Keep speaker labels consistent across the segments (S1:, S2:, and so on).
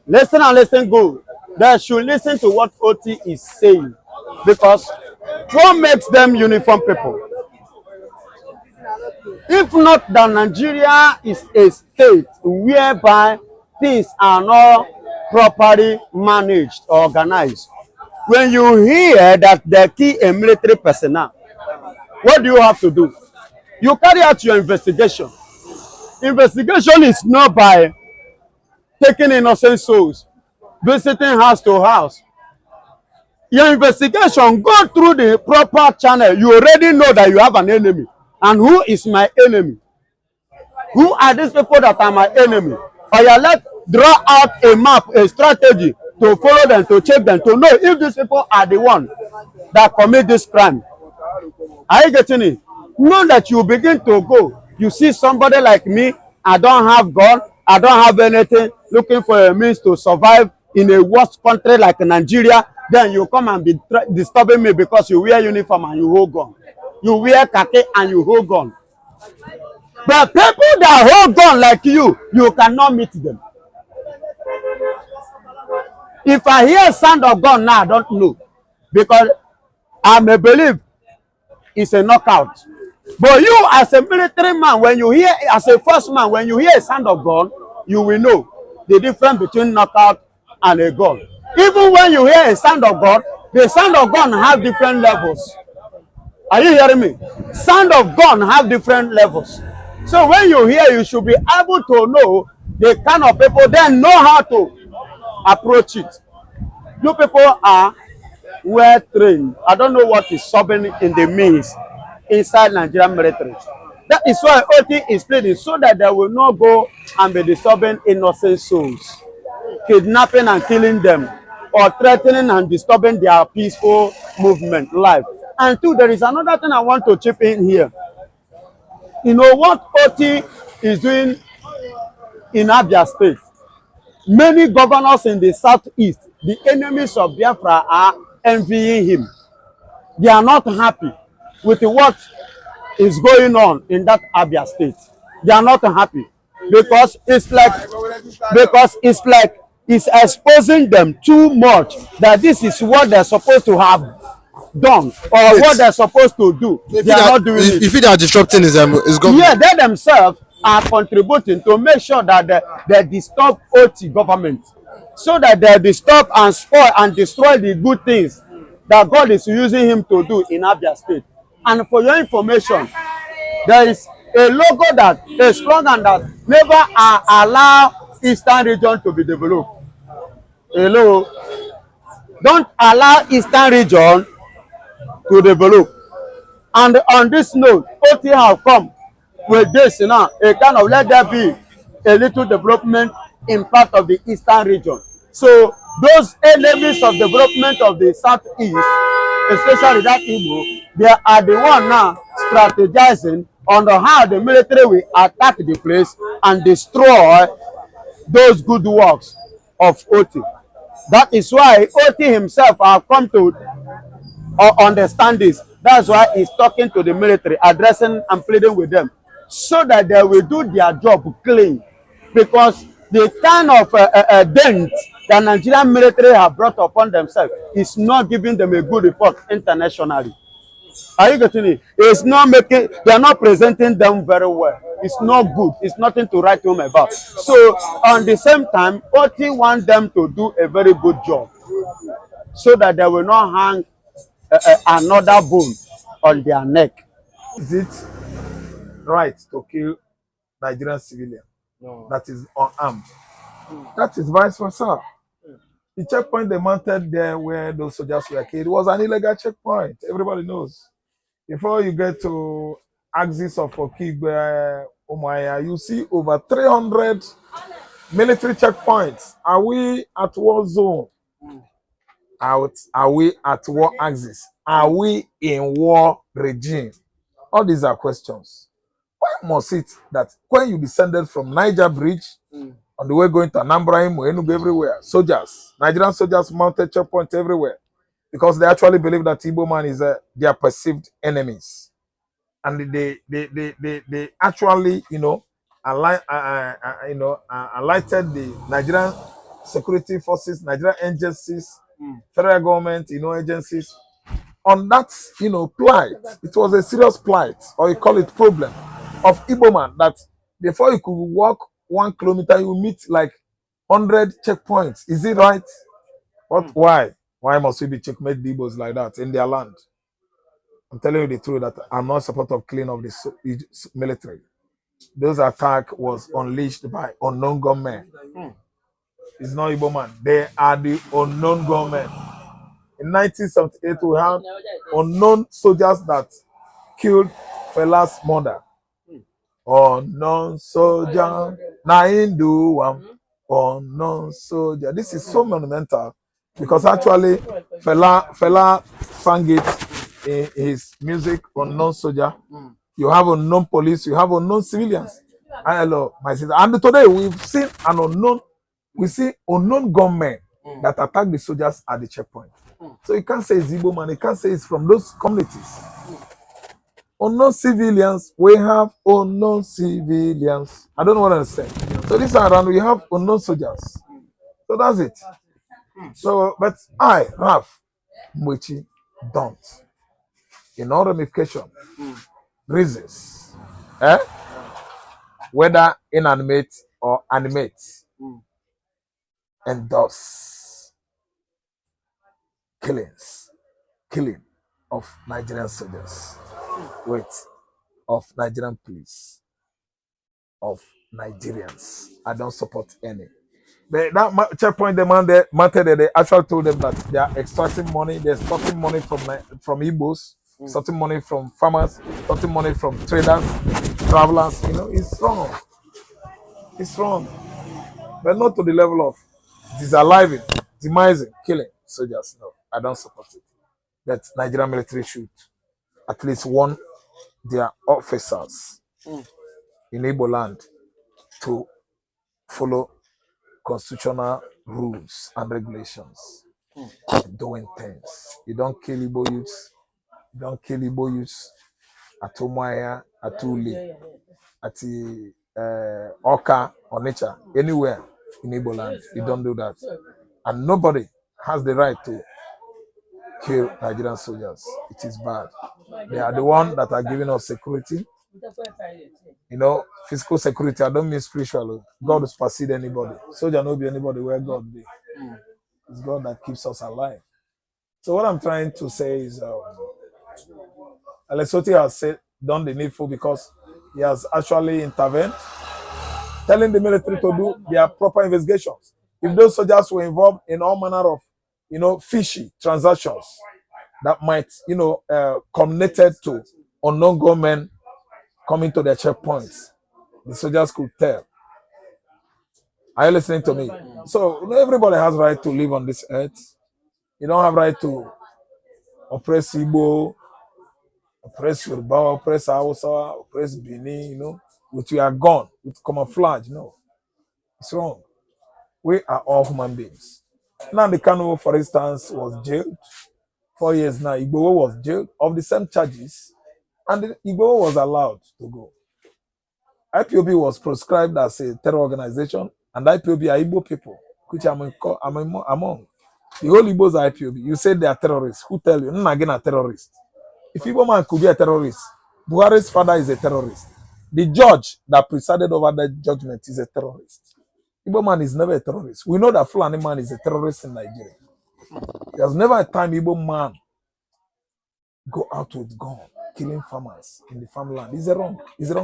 S1: Listen and listen good. They should listen to what Otti is saying. Because what makes them uniform people? If not that Nigeria is a state whereby things are not properly managed or organized. When you hear that they kill a military personnel, what do you have to do? You carry out your investigation. Investigation is not by taking innocent souls, visiting house to house. Your investigation, go through the proper channel. You already know that you have an enemy. And who is my enemy? Who are these people that are my enemy? Or you let draw out a map, a strategy to follow them, to check them, to know if these people are the ones that commit this crime. Are you getting it? Know that you begin to go. You see somebody like me, I don't have gun, I don't have anything, looking for a means to survive in a worse country like Nigeria, then you come and be disturbing me because you wear uniform and you hold gun. You wear khaki and you hold gun. But people that hold gun like you cannot meet them. If I hear sound of gun now, I don't know. Because I may believe it's a knockout. But you as a military man, when you hear, as a first man, when you hear a sound of gun, you will know the difference between knockout and a gun. Even when you hear a sound of gun, the sound of gun have different levels. Are you hearing me? Sound of gun have different levels. So when you hear, you should be able to know the kind of people, then know how to approach it. You people are well trained. I don't know what is sobbing in the means inside Nigerian military. That is why Otti is pleading, so that they will not go and be disturbing innocent souls, kidnapping and killing them, or threatening and disturbing their peaceful movement life. And two, there is another thing I want to chip in here. You know what Otti is doing in Abia State? Many governors in the southeast, the enemies of Biafra, are envying him. They are not happy with what is going on in that Abia State. They are not happy because it's like it's exposing them too much that this is what they're supposed to have done or what they're supposed to do. They are not doing it.
S2: If they are disrupting his government,
S1: yeah, they themselves are contributing to make sure that they disturb Otti government, so that they disturb and spoil and destroy the good things that God is using him to do in Abia State. And for your information, there is a logo that a slogan that never allow Eastern region to be developed. Hello, don't allow Eastern region to develop. And on this note, Otti have come with this now, a kind of let there be a little development in part of the Eastern region. So those enemies of development of the Southeast, especially that Igbo, they are the one now strategizing on how the military will attack the place and destroy those good works of Otti. That is why Otti himself has come to understand this. That's why he's talking to the military, addressing and pleading with them, so that they will do their job clean. Because the kind of dent that Nigerian military have brought upon themselves is not giving them a good report internationally. Are you getting it? It's not making, they are not presenting them very well. It's not good. It's nothing to write home about. So, on the same time, Otti wants them to do a very good job, so that they will not hang another bone on their neck.
S3: Is it right to kill Nigerian civilian that is unarmed? That is vice versa. The checkpoint they mounted there where those soldiers were killed was an illegal checkpoint. Everybody knows. Before you get to axis of Okigbe, Ùmuahia, you see over 300 military checkpoints. Are we at war zone? Are we at war axis? Are we in war regime? All these are questions. Why must it that when you descended from Niger Bridge, on the way going to Anambra, Enugu, everywhere, soldiers, Nigerian soldiers mounted checkpoints everywhere, because they actually believe that Igbo man is their perceived enemies, and they actually, alighted the Nigerian security forces, Nigerian agencies, federal government, agencies, on that, plight. It was a serious plight, or you call it problem, of Igbo man, that before you could walk 1 kilometer, you meet like 100 checkpoints. Is it right? But why? Why must we be checkmate the Igbos like that in their land? I'm telling you the truth that I'm not support of killing of the military. Those attack was unleashed by unknown gunmen. It's not Igbo man. They are the unknown gunmen. In 1978, we had unknown soldiers that killed Fela's mother. Unknown soldier, na Hindu unknown soldier. This is so monumental because actually Fela sang it in his music, Unknown Soldier. You have unknown police, you have unknown civilians. Hello, my sister. And today we've seen we see unknown gunmen that attack the soldiers at the checkpoint. So you can't say it's Igbo man, you can't say it's from those communities. Unknown civilians, we have unknown civilians. I don't know what I'm saying. So this time around, we have unknown soldiers. So that's it. So, but I have Mwechi don't. In all ramification, reasons, whether inanimate or animate, endorse killing of Nigerian soldiers, of Nigerian police, of Nigerians. I don't support any. That checkpoint demanded, they actually told them that they are extracting money, they're extorting money from Igbos, extorting money from farmers, extorting money from traders, travelers. It's wrong. It's wrong. But not to the level of disaliving, demising, killing soldiers. No, I don't support it. That Nigerian military should at least warn their officers in Igbo land to follow constitutional rules and regulations. Doing things. You don't kill Igbo youths. You don't kill Igbo youths at Ùmuahia, at Uli, at Oka or nature, anywhere in Igbo land. You don't do that. And nobody has the right to kill Nigerian soldiers. It is bad. They are the ones that are giving us security. Physical security. I don't mean spiritual. God will supersede anybody. Soldier no be anybody where God be. It's God that keeps us alive. So what I'm trying to say is, Otti has done the needful because he has actually intervened, telling the military to do their proper investigations. If those soldiers were involved in all manner of, fishy transactions that might, connected to unknown gunmen coming to their checkpoints, the soldiers could tell. Are you listening to me? So everybody has right to live on this earth. You don't have right to oppress Igbo, oppress Yoruba, oppress Hausa, oppress Benin, with your gun, with camouflage. No, it's wrong. We are all human beings. Nnamdikanu, for instance, was jailed 4 years now. Igbo was jailed of the same charges, and Igbo was allowed to go. IPOB was proscribed as a terror organization, and IPOB are Igbo people, which I'm among. The whole Igbos are IPOB. You say they are terrorists. Who tell you? Again, a terrorist. If Igbo man could be a terrorist, Buhari's father is a terrorist. The judge that presided over that judgment is a terrorist. Igbo man is never a terrorist. We know that Fulani man is a terrorist in Nigeria. There's never a time Igbo man go out with gun, killing farmers in the farmland. It's a wrong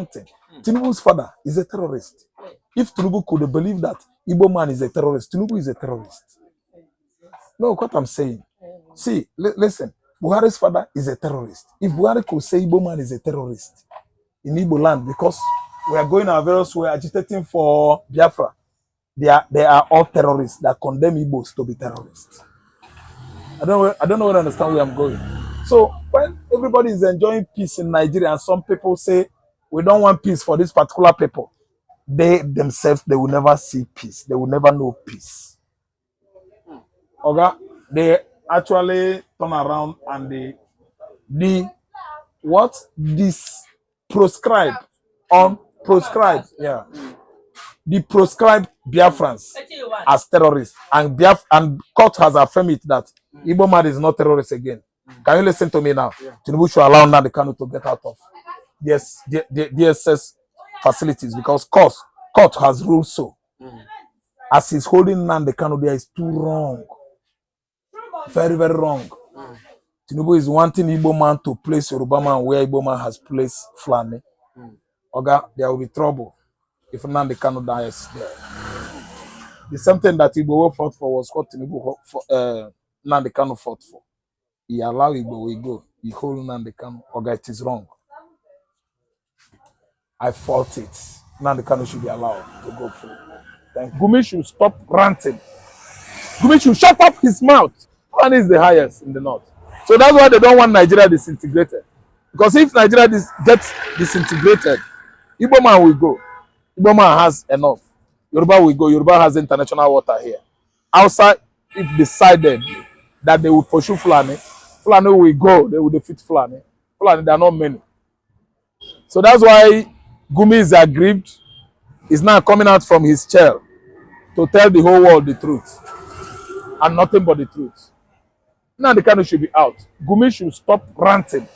S3: thing. Tinubu's father is a terrorist. If Tinubu could believe that Igbo man is a terrorist, Tinubu is a terrorist. No, what I'm saying. See, listen. Buhari's father is a terrorist. If Buhari could say Igbo man is a terrorist in Igbo land because we are going our various way agitating for Biafra, they are all terrorists that condemn Igbos to be terrorists. I don't know where I understand where I'm going. So when everybody is enjoying peace in Nigeria and some people say we don't want peace for this particular people, they themselves, they will never see peace. They will never know peace. Okay? They actually turn around and this proscribe, yeah. the proscribed Biafrans as terrorists, and court has affirmed that Igbo man is not terrorist again. Can you listen to me now? Tinubu should allow Nnamdikanu to get out of the DSS facilities because court has ruled so. As he's holding Nnamdikanu there is too wrong. Very, very wrong. Tinubu is wanting Igbo man to place Yoruba man where Igbo man has placed Fulani. Oga, there will be trouble if Nnamdikanu dies there. The same thing that Igbo fought for was what Tinubu Nnamdikanu fought for. He allowed Igbo, we go. He hold Nnamdikanu. Oga, it is wrong. I fought it. Nnamdikanu should be allowed to go free. Thank you. Gumi should stop ranting. Gumi should shut up his mouth. Fulani is the highest in the north. So that's why they don't want Nigeria disintegrated. Because if Nigeria gets disintegrated, Igbo man will go. Igbo man has enough. Yoruba will go. Yoruba has international water here. Outside, if decided that they will pursue Fulani, Fulani will go. They will defeat Fulani. Fulani, there are not many. So that's why Gumi is aggrieved. He's now coming out from his chair to tell the whole world the truth. And nothing but the truth. Now the Kanu should be out. Gumi should stop ranting.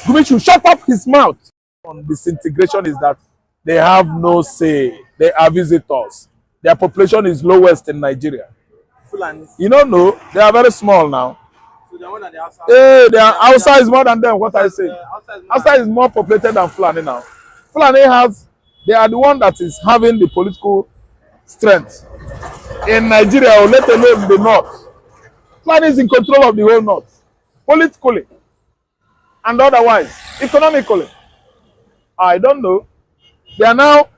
S3: Gumi should shut up his mouth. On disintegration is that they have no say. They are visitors. Their population is lowest in Nigeria.
S4: Fulani.
S3: You don't know, they are very small now.
S4: So they are more than the outside.
S3: Hey, they are outside is more than them. What I say? Outside is more populated than Fulani now. Fulani they are the one that is having the political strength in Nigeria, or let alone the north. Fulani is in control of the whole north, politically and otherwise, economically. I don't know. They are now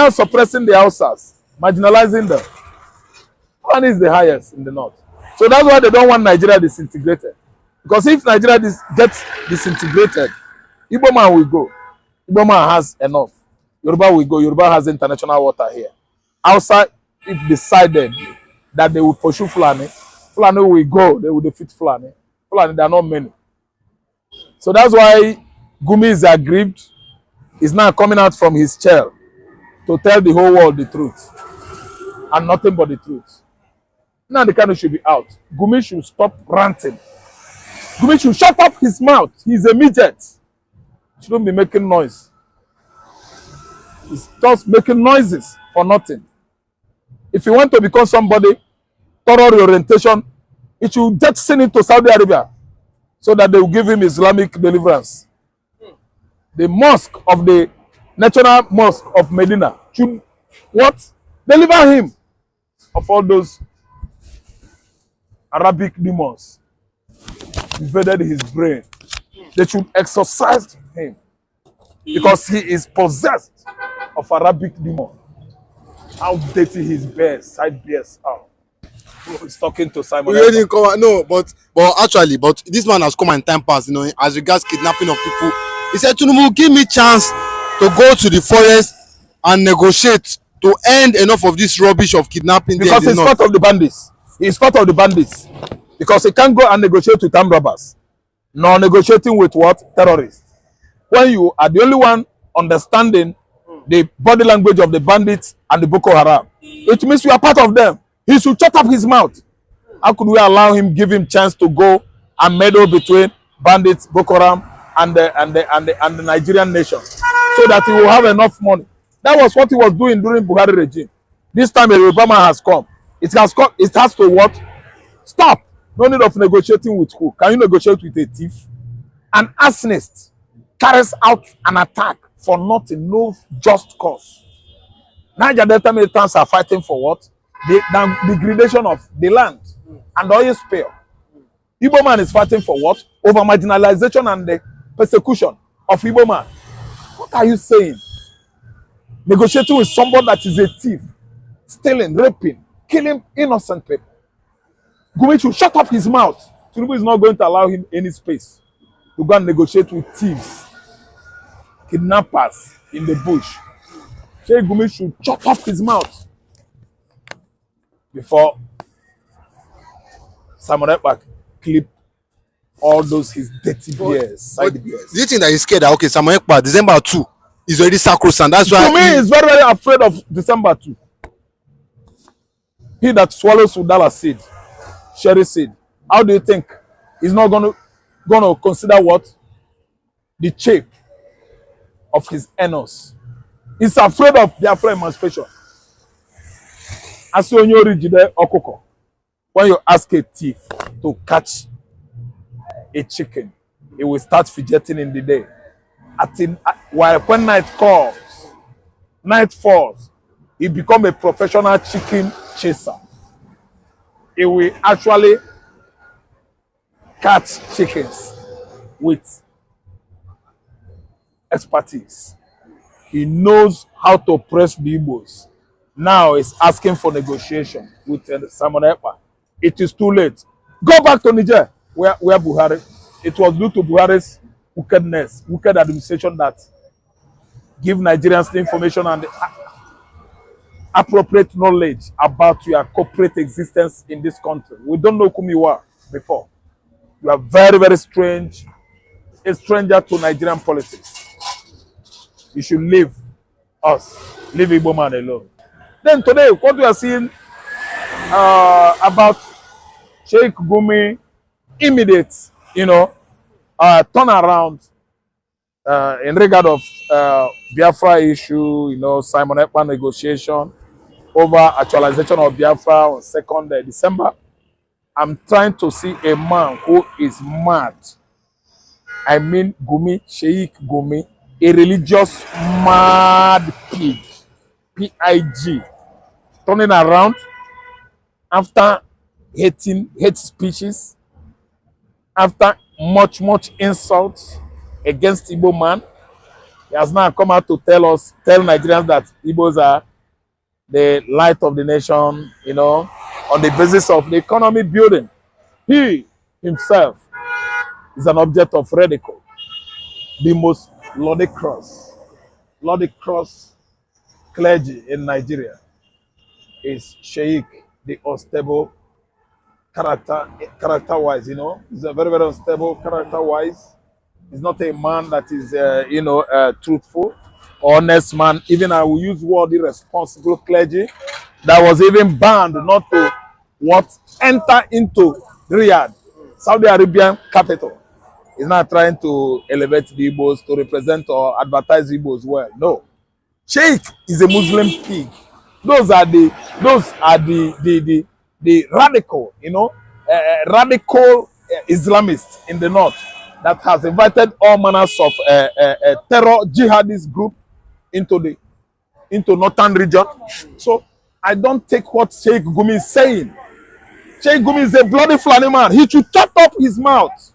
S3: suppressing the Hausas, marginalizing them. Fulani is the highest in the north. So that's why they don't want Nigeria disintegrated. Because if Nigeria gets disintegrated, Igbo man will go. Igbo man has enough. Yoruba will go. Yoruba has international water here. Outside, if decided that they will pursue Fulani, Fulani will go. They will defeat Fulani. Fulani, there are not many. So that's why Gumi is aggrieved. He's now coming out from his chair to tell the whole world the truth. And nothing but the truth. Now the Kanu should be out. Gumi should stop ranting. Gumi should shut up his mouth. He's a midget. Shouldn't be making noise. He's just making noises for nothing. If you want to become somebody, thorough orientation, it should just send him to Saudi Arabia so that they will give him Islamic deliverance. The mosque of the National Mosque of Medina should what? Deliver him of all those Arabic demons invaded his brain. They should exorcise him because he is possessed of Arabic demon. How dirty his bears, side bears are. He's talking to Simon.
S2: We didn't come out, no, but this man has come and time pass, you know, as regards kidnapping of people. He said, Tinubu, give me chance to go to the forest and negotiate to end enough of this rubbish of kidnapping.
S3: Because he's part of the bandits. He's part of the bandits. Because he can't go and negotiate with armed robbers. Nor negotiating with what? Terrorists. When you are the only one understanding the body language of the bandits and the Boko Haram, it means you are part of them. He should shut up his mouth. How could we allow him, give him chance to go and meddle between bandits, Boko Haram, and the Nigerian nation, so that he will have enough money? That was what he was doing during Buhari regime. This time a Obama has come. It has to what? Stop. No need of negotiating with who? Can you negotiate with a thief? An arsonist carries out an attack for nothing, no just cause. Niger Delta militants are fighting for what? The degradation of the land and the oil spill. Igbo man is fighting for what? Over marginalization and the persecution of Igbo man. What are you saying? Negotiating with somebody that is a thief, stealing, raping, killing innocent people. Gumi should shut up his mouth. Tinubu is not going to allow him any space to go and negotiate with thieves, kidnappers in the bush. Say Gumi should shut up his mouth before Simon Ekpa clip all those his dirty beers, side beers.
S2: Do you think that he's scared that, okay, Samuel Ekpa, December 2, is already sacrosanct. That's why
S3: to me, he's very, very afraid of December too. He that swallows Udala seed, cherry seed. How do you think he's not gonna consider what? The shape of his anus. He's afraid of biafra emancipation. As when you ask a thief to catch a chicken, he will start fidgeting in the day. While when night falls, he become a professional chicken chaser. He will actually catch chickens with expertise. He knows how to press the Igbos. Now he's asking for negotiation with Simon Ekpa. It is too late. Go back to Niger, where Buhari. It was due to Buhari's wickedness, wicked administration that give Nigerians the information and the appropriate knowledge about your corporate existence in this country. We don't know whom you are before. You are very, very strange, a stranger to Nigerian politics. You should leave us, leave Igbo man alone. Then today, what we are seeing about Sheikh Gumi, immediate, turnaround in regard of Biafra issue, Simon Ekpa negotiation over actualization of Biafra on 2nd December. I'm trying to see a man who is mad. I mean Gumi, Sheikh Gumi, a religious mad pig, P-I-G, turning around after hate speeches, after much insults against Igbo man. He has now come out to tell Nigerians that Igbos are the light of the nation, on the basis of the economy building. He himself is an object of ridicule. The most ludicrous clergy in Nigeria is Sheikh, the unstable character-wise, He's a very, very unstable character-wise. He's not a man that is, truthful, honest man. Even I will use word irresponsible clergy that was even banned not to enter into Riyadh, Saudi Arabian capital. He's not trying to elevate the Igbos, to represent or advertise Igbos well. No. Sheikh is a Muslim pig. Those are the radical, radical Islamists in the north that has invited all manners of terror jihadist group into northern region. So I don't take what Sheikh Gumi is saying. Sheikh Gumi is a bloody Fulani man. He should shut up his mouth.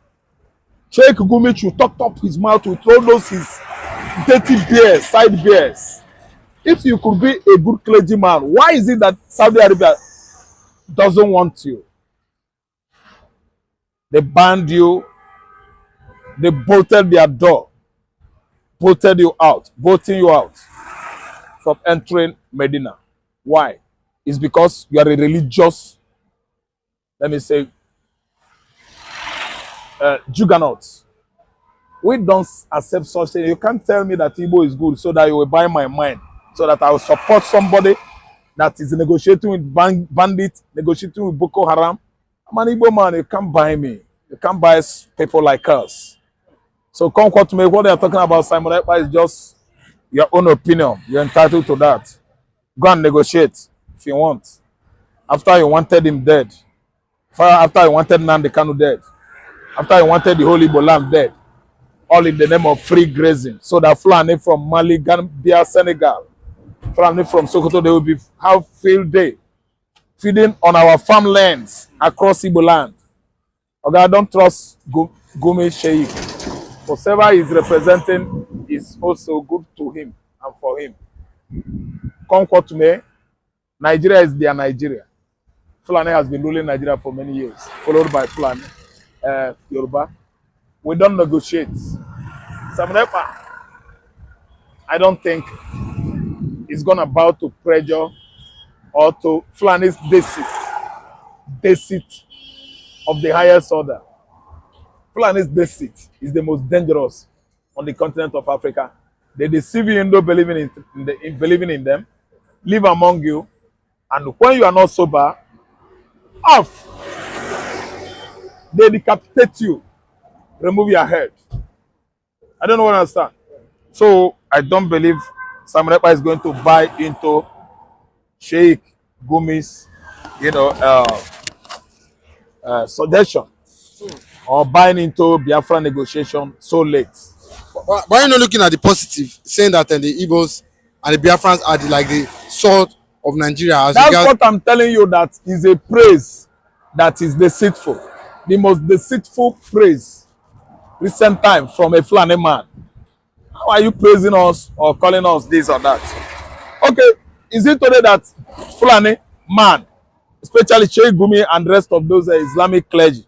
S3: Sheikh Gumi should shut up his mouth with all those his dirty beers, side beers. If you could be a good clergyman, why is it that Saudi Arabia doesn't want you? They banned you. They bolted their door, bolted you out, voting you out from entering Medina. Why? It's because you are a religious, let me say, juggernauts. We don't accept such things. You can't tell me that Igbo is good so that you will buy my mind, so that I will support somebody that is negotiating with bandits, negotiating with Boko Haram. I'm an Igbo man, you can't buy me. You can't buy people like us. So come quote me, what they are talking about Simon Ekpa is just your own opinion. You're entitled to that. Go and negotiate if you want. After you wanted him dead. After you wanted Nnamdikanu dead. After you wanted the whole Igbo land dead. All in the name of free grazing. So that Fulani from Mali, Gambia, Senegal, Fulani from Sokoto, they will have field day feeding on our farmlands across Igbo land. Okay, I don't trust Gumi Sheikh. Whatever he's representing is also good to him and for him. Come quote me, Nigeria is their Nigeria. Fulani has been ruling Nigeria for many years, followed by Fulani, Yoruba. We don't negotiate. Simon Ekpa, I don't think he's gonna bow to pressure or to Fulani's deceit of the highest order. Fulani's deceit is the most dangerous on the continent of Africa. They deceive you into believing in believing in them, live among you, and when you are not sober, off. They decapitate you, remove your head. I don't know what I understand. So I don't believe Samuel Ekpa is going to buy into Sheikh Gumi's, suggestion or buying into Biafra negotiation so late.
S2: Why are you not looking at the positive, saying that the Igbos and the Biafrans are the salt of Nigeria? As
S3: That's
S2: regards,
S3: what I'm telling you, that is a praise that is deceitful. The most deceitful praise recent time from a Fulani man. How are you praising us or calling us this or that? Okay, is it today that Fulani man, especially Sheikh Gumi and the rest of those Islamic clergy,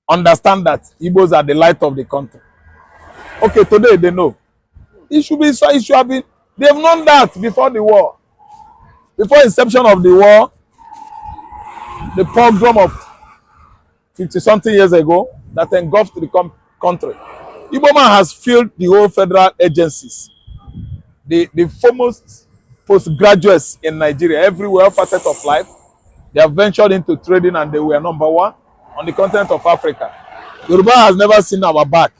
S3: understand that Igbos are the light of the country? Okay, today they know. It should have been, they've known that before the war. Before inception of the war, the pogrom of 50-something years ago that engulfed the country. Igbo man has filled the whole federal agencies. The foremost postgraduates in Nigeria, everywhere, facet of life, they have ventured into trading and they were number one on the continent of Africa. Yoruba has never seen our back.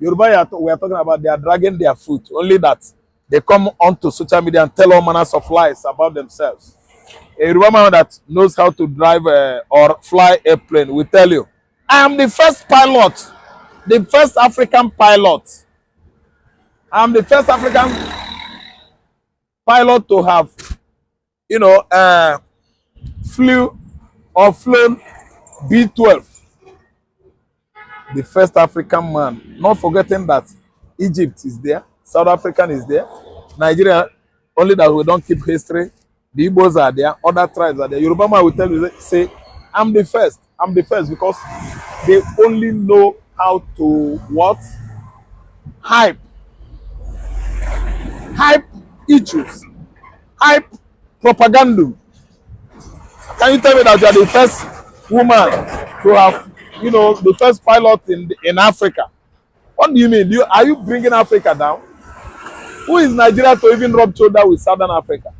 S3: Yoruba, we are talking about, they are dragging their foot. Only that they come onto social media and tell all manners of lies about themselves. A Yoruba man that knows how to drive or fly a plane will tell you, I am the first pilot, the first African pilot. I am the first African pilot to have, flew or flown B-12. The first African man, not forgetting that Egypt is there, South African is there, Nigeria, only that we don't keep history. The Igbos are there, other tribes are there. Yoruba man will tell you, say, I'm the first because they only know how to what? Hype issues, hype propaganda. Can you tell me that you are the first woman to have, the first pilot in Africa? What do you mean? Are you bringing Africa down? Who is Nigeria to even rub shoulder with Southern Africa?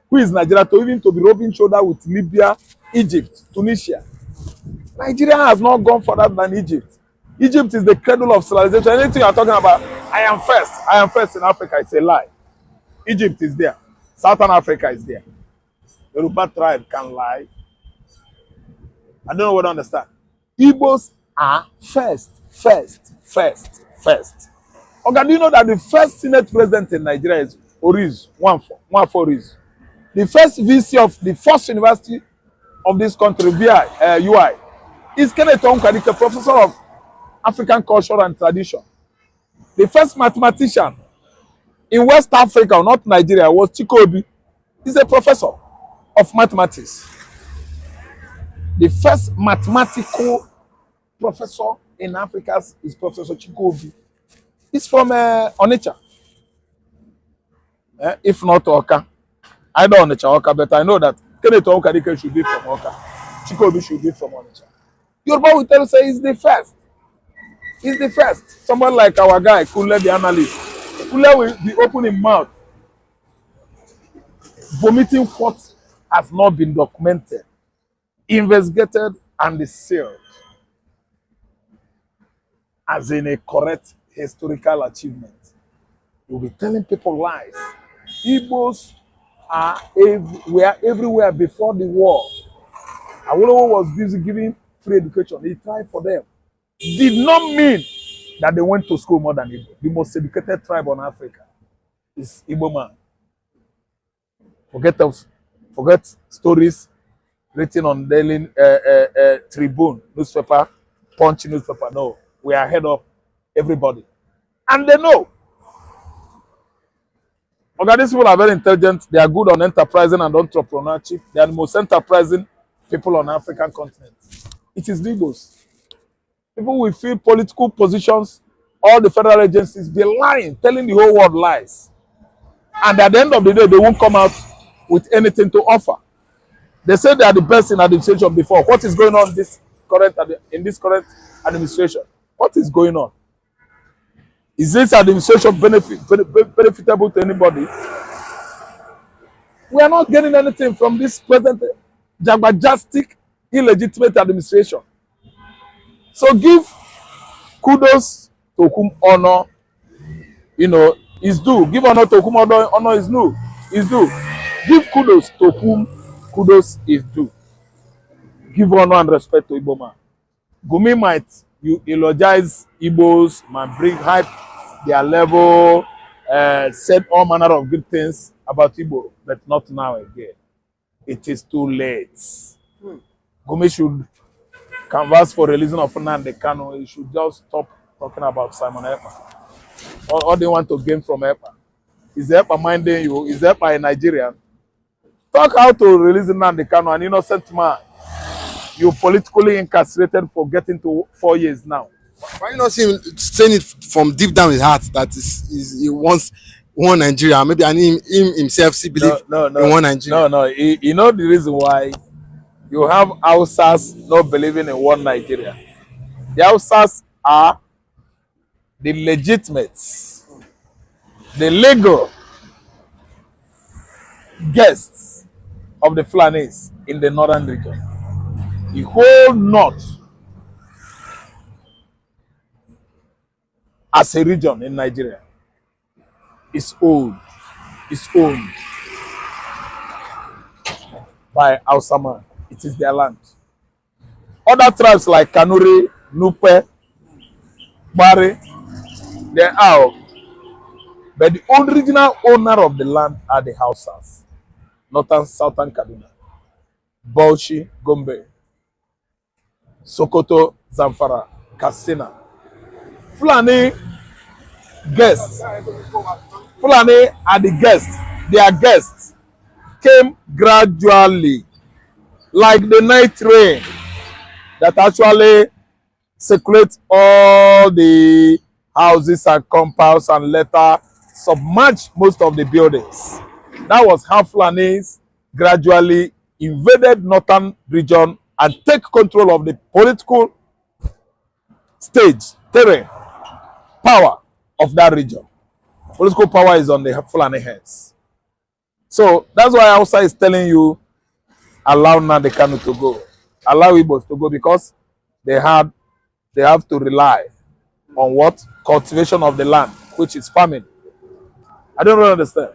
S3: Who is Nigeria to even be rubbing shoulder with Libya, Egypt, Tunisia? Nigeria has not gone further than Egypt. Egypt is the cradle of civilization. Anything you are talking about, I am first in Africa, it's a lie. Egypt is there. Southern Africa is there. The Yoruba tribe can lie. I don't know what to understand. Igbos are first. Okay, do you know that the first Senate president in Nigeria is Oriz, one for Oriz? The first VC of the first university of this country, UI, is Kenneth Onwuka, professor of African culture and tradition. The first mathematician in West Africa, not Nigeria, was Chikobi. He's a professor of mathematics. The first mathematical professor in Africa is Professor Chikobi. He's from Onitsha. If not Oka. I don't Onitsha, Oka, but I know that Kenneth Onwuka should be from Oka. Chikobi should be from Onitsha. Yoruba will tell you, say he's the first. He's the first. Someone like our guy, Kule the analyst. Kule will be opening mouth, vomiting what has not been documented, investigated, and sealed as in a correct historical achievement. You'll be telling people lies. Igbos were everywhere before the war. Awolowo was busy giving free education. He tried for them. Did not mean that they went to school more than Igbo. The most educated tribe on Africa is Igbo man. Forget stories written on Daily Tribune newspaper, Punch newspaper. No, we are ahead of everybody, and they know. Okay, these people are very intelligent. They are good on enterprising and entrepreneurship. They are the most enterprising people on the African continent. It is Igbos. People will fill political positions, all the federal agencies be lying, telling the whole world lies. And at the end of the day, they won't come out with anything to offer. They say they are the best in administration before. What is going on in this current administration? What is going on? Is this administration benefitable to anybody? We are not getting anything from this present jagajastic, illegitimate administration. So give kudos to whom honor, is due. Give honor to whom honor is due. Give kudos to whom kudos is due. Give honor and respect to Igbo man. Gumi might eulogize Igbos, might bring hype their level, said all manner of good things about Igbo, but not now again. It is too late. Gumi should canvass for releasing of nnamdikanu. He should just stop talking about Simon Ekpa. All they want to gain from Ekpa. Is Ekpa minding you? Is Ekpa a Nigerian? Talk how to release nnamdikanu, an innocent man. You politically incarcerated for getting to 4 years now.
S2: Why you not see him saying it from deep down his heart that he wants one Nigeria? Maybe and him himself still believe in one Nigeria.
S3: No. You know the reason why you have Hausas not believing in one Nigeria. The Hausas are the legitimate, the legal guests of the Fulanis in the northern region. The whole north as a region in Nigeria is owned by Hausa. It is their land. Other tribes like Kanuri, Nupe, Bari, they are, but the original owner of the land are the Hausas, northern, southern Kaduna, Bauchi, Gombe, Sokoto, Zamfara, Katsina. Fulani guests. Fulani are the guests. Their guests came gradually, like the night rain that actually circulates all the houses and compounds and later submerged most of the buildings. That was how Fulanis gradually invaded northern region and take control of the political stage, terrain, power of that region. Political power is on the Fulani hands. So that's why Hausa is telling you, allow nnamdikanu to go, allow Igbos to go, because they have to rely on what? Cultivation of the land, which is farming. I don't really understand.